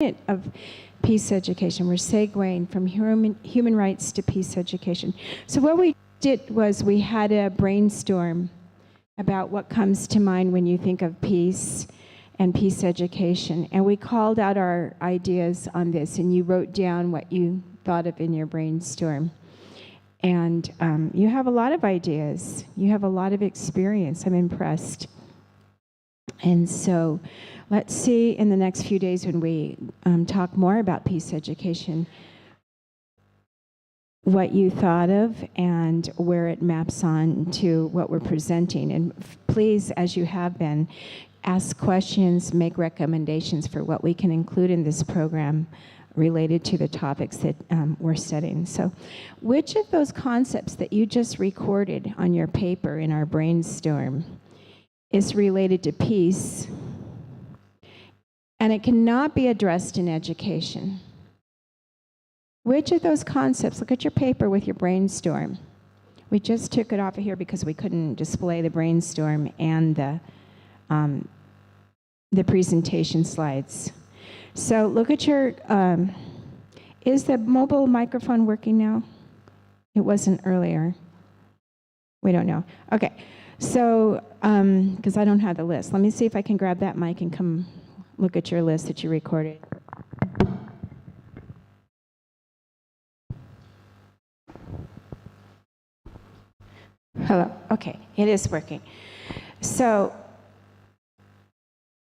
of peace education. We're segueing from human rights to peace education. So what we did was we had a brainstorm about what comes to mind when you think of peace and peace education. And we called out our ideas on this, and you wrote down what you thought of in your brainstorm. And you have a lot of ideas. You have a lot of experience. I'm impressed. And so let's see in the next few days when we talk more about peace education, what you thought of and where it maps on to what we're presenting. And please, as you have been, ask questions, make recommendations for what we can include in this program related to the topics that we're studying. So which of those concepts that you just recorded on your paper in our brainstorm is related to peace, and it cannot be addressed in education? Which of those concepts, look at your paper with your brainstorm. We just took it off of here because we couldn't display the brainstorm and the presentation slides. So look at your, is the mobile microphone working now? It wasn't earlier. We don't know. Okay. So, because I don't have the list. Let me see if I can grab that mic and come look at your list that you recorded. Hello. Okay, it is working. So,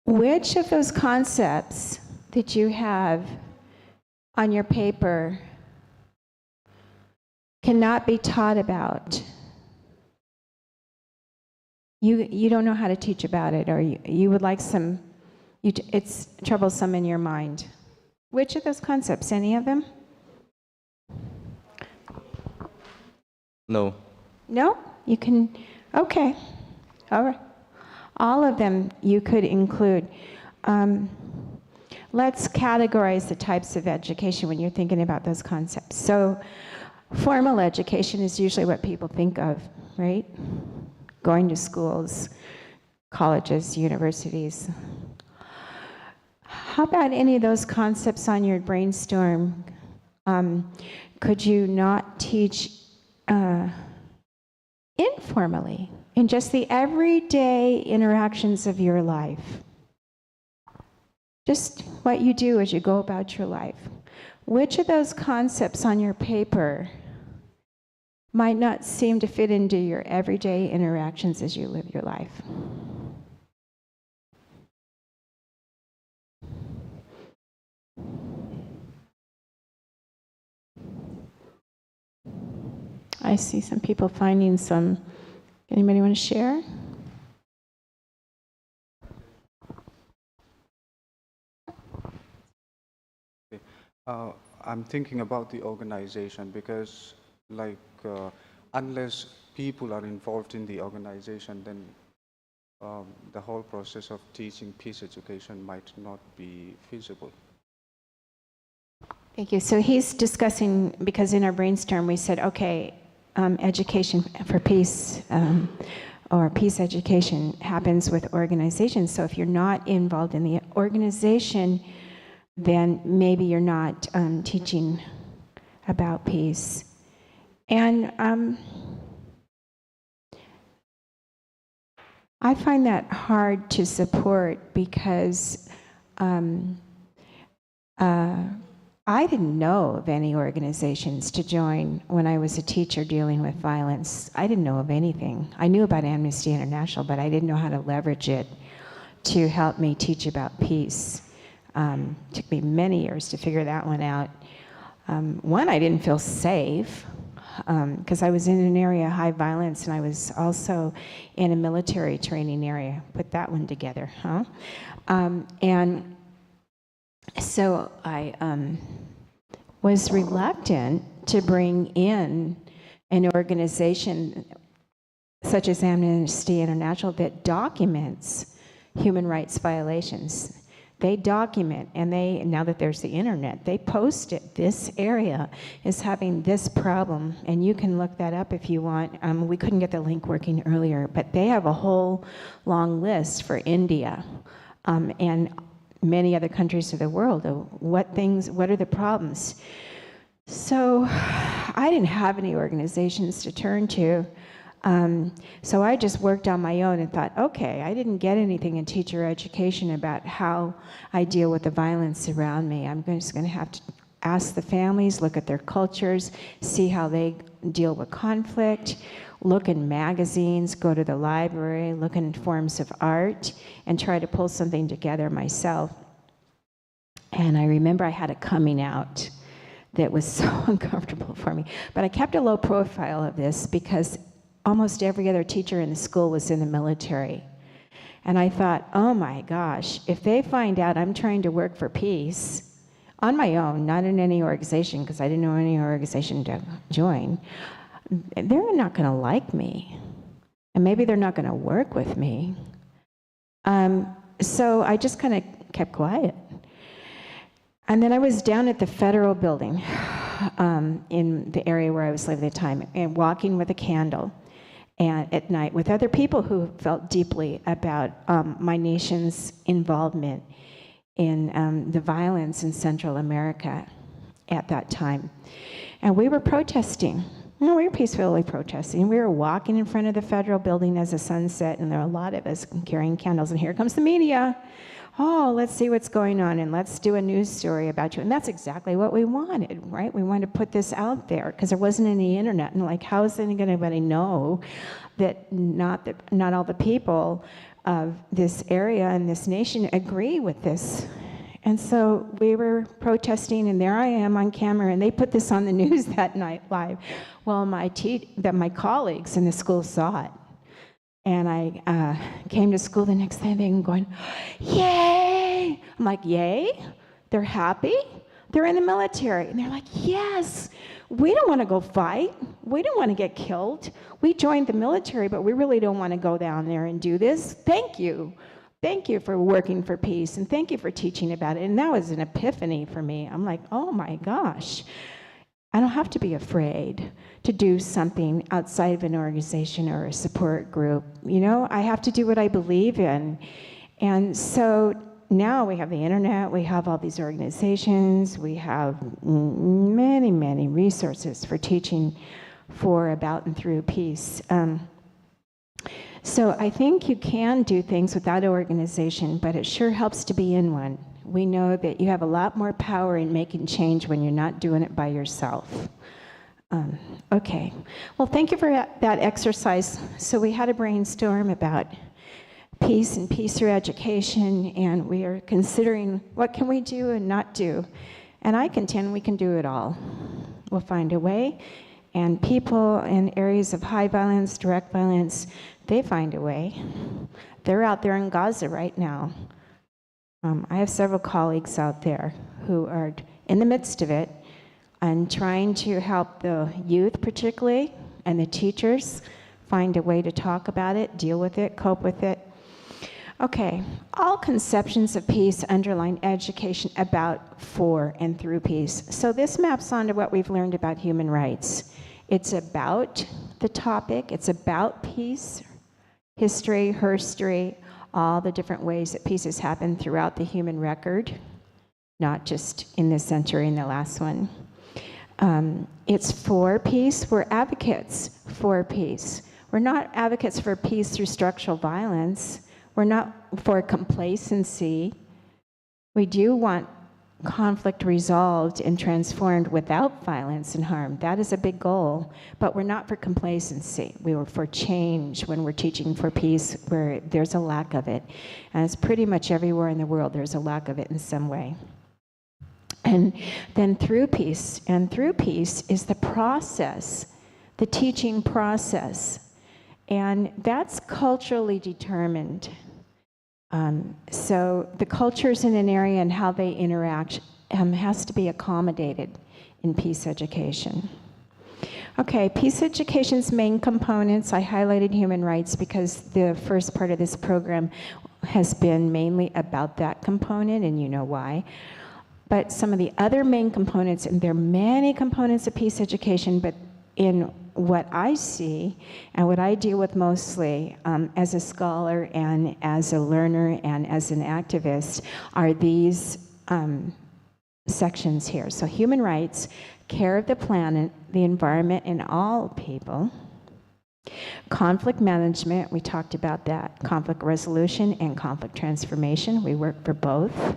which of those concepts that you have on your paper cannot be taught about? You don't know how to teach about it, or you would like some, it's troublesome in your mind. Which of those concepts? Any of them? No. No? You can, okay. All right. All of them you could include. Let's categorize the types of education when you're thinking about those concepts. So formal education is usually what people think of, right? Going to schools, colleges, universities. How about any of those concepts on your brainstorm? Could you not teach informally, in just the everyday interactions of your life? Just what you do as you go about your life. Which of those concepts on your paper might not seem to fit into your everyday interactions as you live your life? I see some people finding some. Anybody want to share? I'm thinking about the organization because, like, unless people are involved in the organization, then the whole process of teaching peace education might not be feasible. Thank you. So he's discussing, because in our brainstorm we said, okay, education for peace or peace education happens with organizations. So if you're not involved in the organization, then maybe you're not teaching about peace. And I find that hard to support because I didn't know of any organizations to join when I was a teacher dealing with violence. I didn't know of anything. I knew about Amnesty International, but I didn't know how to leverage it to help me teach about peace. Took me many years to figure that one out. One, I didn't feel safe because I was in an area of high violence, and I was also in a military training area. Put that one together, huh? And so I was reluctant to bring in an organization such as Amnesty International that documents human rights violations. They document, and now that there's the internet, they post it. This area is having this problem, and you can look that up if you want. We couldn't get the link working earlier, but they have a whole long list for India. And many other countries of the world. What are the problems? So I didn't have any organizations to turn to. So I just worked on my own and thought, okay, I didn't get anything in teacher education about how I deal with the violence around me. I'm just going to have to ask the families, look at their cultures, see how they deal with conflict, look in magazines, go to the library, look in forms of art, and try to pull something together myself. And I remember I had a coming out that was so uncomfortable for me. But I kept a low profile of this because almost every other teacher in the school was in the military. And I thought, oh my gosh, if they find out I'm trying to work for peace on my own, not in any organization, because I didn't know any organization to join, they're not going to like me. And maybe they're not going to work with me. So I just kind of kept quiet. And then I was down at the Federal Building in the area where I was living at the time, and walking with a candle and at night with other people who felt deeply about my nation's involvement in the violence in Central America at that time. And we were protesting. We were peacefully protesting. We were walking in front of the Federal Building as the sun set, and there were a lot of us carrying candles, and here comes the media. Oh, let's see what's going on, and let's do a news story about you. And that's exactly what we wanted, right? We wanted to put this out there because there wasn't any internet. And like, how is anybody know that not all the people of this area and this nation agree with this? And so we were protesting, and there I am on camera, and they put this on the news that night live. Well, my colleagues in the school saw it. And I came to school the next day, and going, yay! I'm like, yay? They're happy? They're in the military. And they're like, yes, we don't want to go fight. We don't want to get killed. We joined the military, but we really don't want to go down there and do this. Thank you. Thank you for working for peace, and thank you for teaching about it. And that was an epiphany for me. I'm like, oh my gosh. I don't have to be afraid to do something outside of an organization or a support group. You know, I have to do what I believe in. And so now we have the internet, we have all these organizations, we have many, many resources for teaching for, about, and through peace. So I think you can do things without an organization, but it sure helps to be in one. We know that you have a lot more power in making change when you're not doing it by yourself. Okay, well, thank you for that exercise. So we had a brainstorm about peace and peace through education, and we are considering what can we do and not do. And I contend we can do it all. We'll find a way, and people in areas of high violence, direct violence, they find a way. They're out there in Gaza right now. I have several colleagues out there who are in the midst of it and trying to help the youth particularly and the teachers find a way to talk about it, deal with it, cope with it. Okay, all conceptions of peace underline education about, for, and through peace. So this maps onto what we've learned about human rights. It's about the topic, it's about peace, history, herstory, all the different ways that peace has happened throughout the human record, not just in this century and the last one. It's for peace. We're advocates for peace. We're not advocates for peace through structural violence. We're not for complacency. We do want conflict resolved and transformed without violence and harm. That is a big goal, but we're not for complacency. We were for change when we're teaching for peace where there's a lack of it. And it's pretty much everywhere in the world there's a lack of it in some way. And then through peace, and through peace is the process, the teaching process. And that's culturally determined. So the cultures in an area and how they interact has to be accommodated in peace education. Okay, peace education's main components, I highlighted human rights because the first part of this program has been mainly about that component, and you know why. But some of the other main components, and there are many components of peace education, but in what I see and what I deal with mostly as a scholar and as a learner and as an activist are these sections here. So human rights, care of the planet, the environment, and all people. Conflict management, we talked about that. Conflict resolution and conflict transformation, we work for both.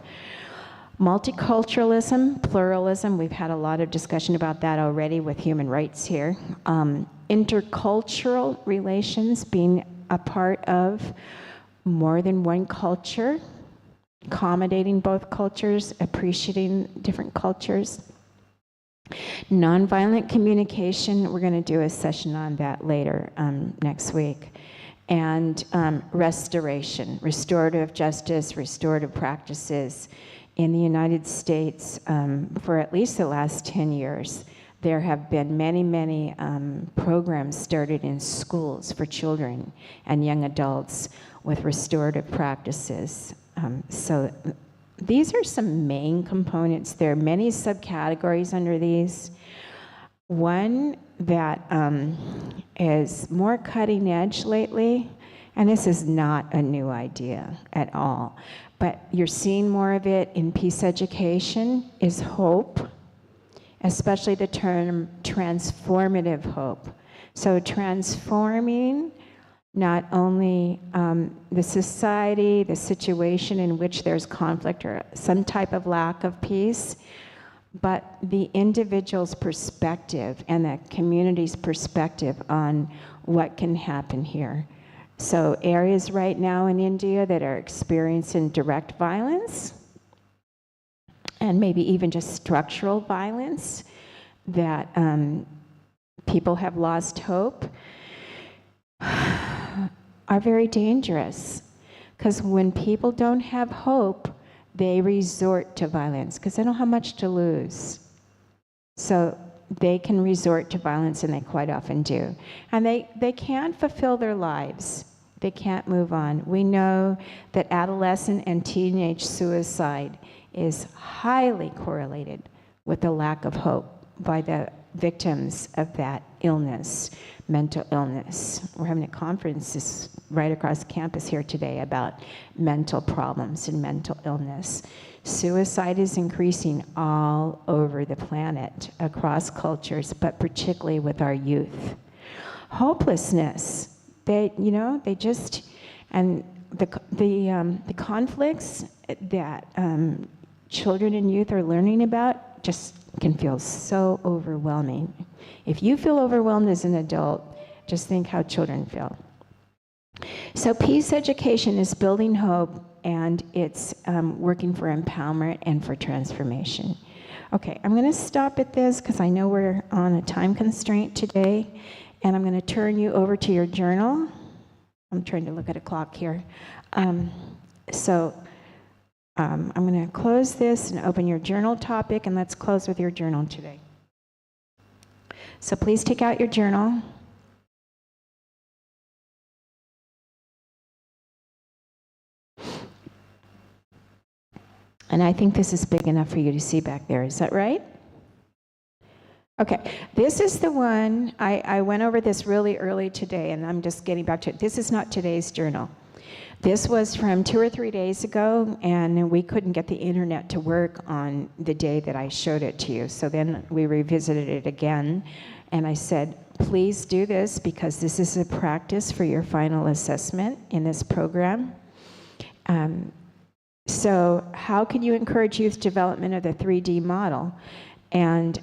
Multiculturalism, pluralism, we've had a lot of discussion about that already with human rights here. Intercultural relations, being a part of more than one culture, accommodating both cultures, appreciating different cultures. Nonviolent communication, we're going to do a session on that later next week. And restoration, restorative justice, restorative practices. In the United States, for at least the last 10 years, there have been many programs started in schools for children and young adults with restorative practices. So these are some main components. There are many subcategories under these. One that is more cutting edge lately, and this is not a new idea at all, but you're seeing more of it in peace education, is hope, especially the term transformative hope. So transforming not only the society, the situation in which there's conflict or some type of lack of peace, but the individual's perspective and the community's perspective on what can happen here. So areas right now in India that are experiencing direct violence, and maybe even just structural violence, that people have lost hope, are very dangerous. Because when people don't have hope, they resort to violence, because they don't have much to lose. So they can resort to violence, and they quite often do. And they can't fulfill their lives. They can't move on. We know that adolescent and teenage suicide is highly correlated with the lack of hope by the victims of that illness, mental illness. We're having a conference right across campus here today about mental problems and mental illness. Suicide is increasing all over the planet, across cultures, but particularly with our youth. Hopelessness, the conflicts that children and youth are learning about just can feel so overwhelming. If you feel overwhelmed as an adult, just think how children feel. So peace education is building hope, and it's working for empowerment and for transformation. Okay, I'm going to stop at this because I know we're on a time constraint today, and I'm going to turn you over to your journal. I'm trying to look at a clock here. I'm going to close this and open your journal topic, and let's close with your journal today. So please take out your journal. And I think this is big enough for you to see back there. Is that right? Okay, this is the one, I went over this really early today, and I'm just getting back to it. This is not today's journal. This was from 2 or 3 days ago, and we couldn't get the internet to work on the day that I showed it to you. So then we revisited it again, and I said, please do this because this is a practice for your final assessment in this program. So how can you encourage youth development of the 3D model? And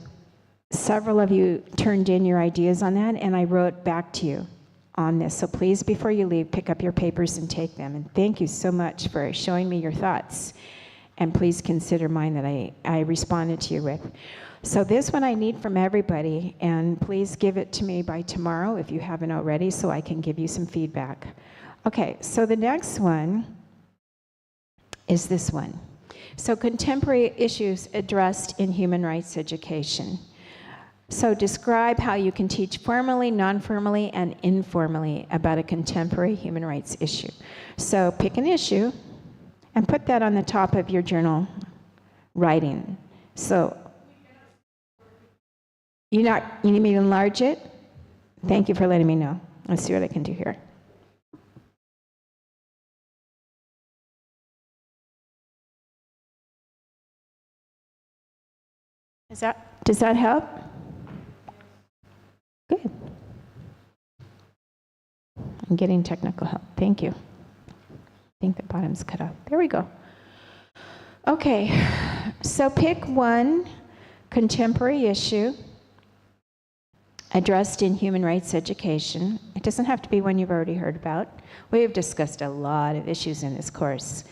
several of you turned in your ideas on that, and I wrote back to you on this. So please, before you leave, pick up your papers and take them. And thank you so much for showing me your thoughts. And please consider mine that I responded to you with. So this one I need from everybody, and please give it to me by tomorrow if you haven't already, so I can give you some feedback. Okay, so the next one is this one. So contemporary issues addressed in human rights education. So describe how you can teach formally, non-formally, and informally about a contemporary human rights issue. So pick an issue and put that on the top of your journal writing. So you need me to enlarge it? Thank you for letting me know. Let's see what I can do here. Does that help? Good. I'm getting technical help. Thank you. I think the bottom's cut off. There we go. Okay, so pick one contemporary issue addressed in human rights education. It doesn't have to be one you've already heard about. We have discussed a lot of issues in this course.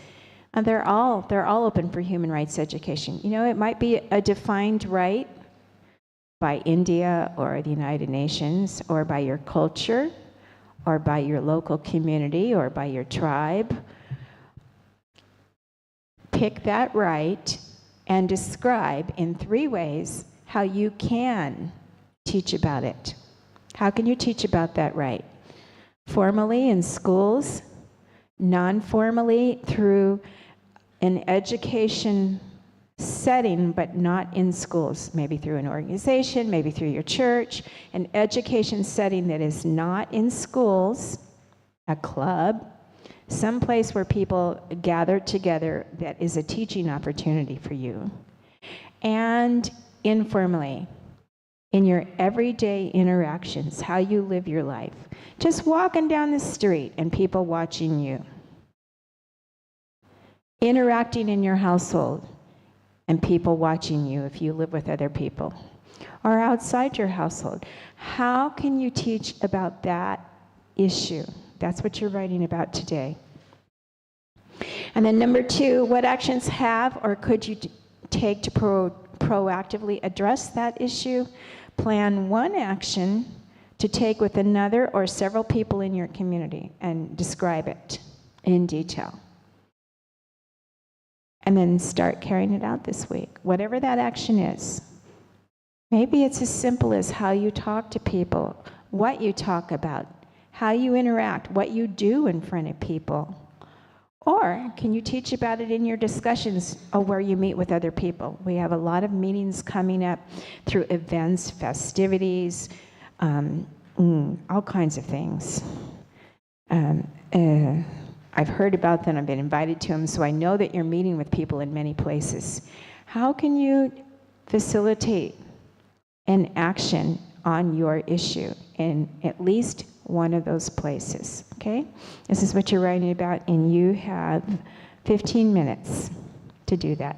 And they're all open for human rights education. You know, it might be a defined right by India or the United Nations or by your culture or by your local community or by your tribe. Pick that right and describe in 3 ways how you can teach about it. How can you teach about that right? Formally in schools, non-formally through an education setting, but not in schools, maybe through an organization, maybe through your church, an education setting that is not in schools, a club, someplace where people gather together that is a teaching opportunity for you. And informally, in your everyday interactions, how you live your life. Just walking down the street and people watching you. Interacting in your household and people watching you if you live with other people. Or outside your household. How can you teach about that issue? That's what you're writing about today. And then number 2, what actions have or could you take to proactively address that issue? Plan one action to take with another or several people in your community and describe it in detail. And then start carrying it out this week, whatever that action is. Maybe it's as simple as how you talk to people, what you talk about, how you interact, what you do in front of people. Or can you teach about it in your discussions or where you meet with other people? We have a lot of meetings coming up through events, festivities, all kinds of things. I've heard about them, I've been invited to them, so I know that you're meeting with people in many places. How can you facilitate an action on your issue in at least one of those places, okay? This is what you're writing about, and you have 15 minutes to do that.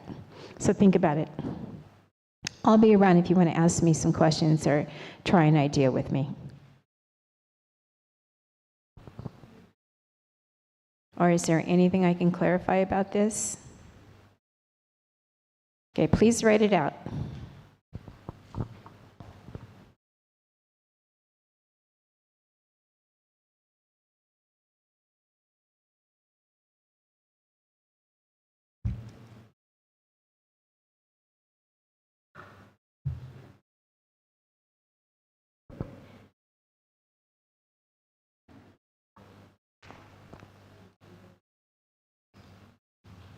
So think about it. I'll be around if you want to ask me some questions or try an idea with me. Or is there anything I can clarify about this? Okay, please write it out.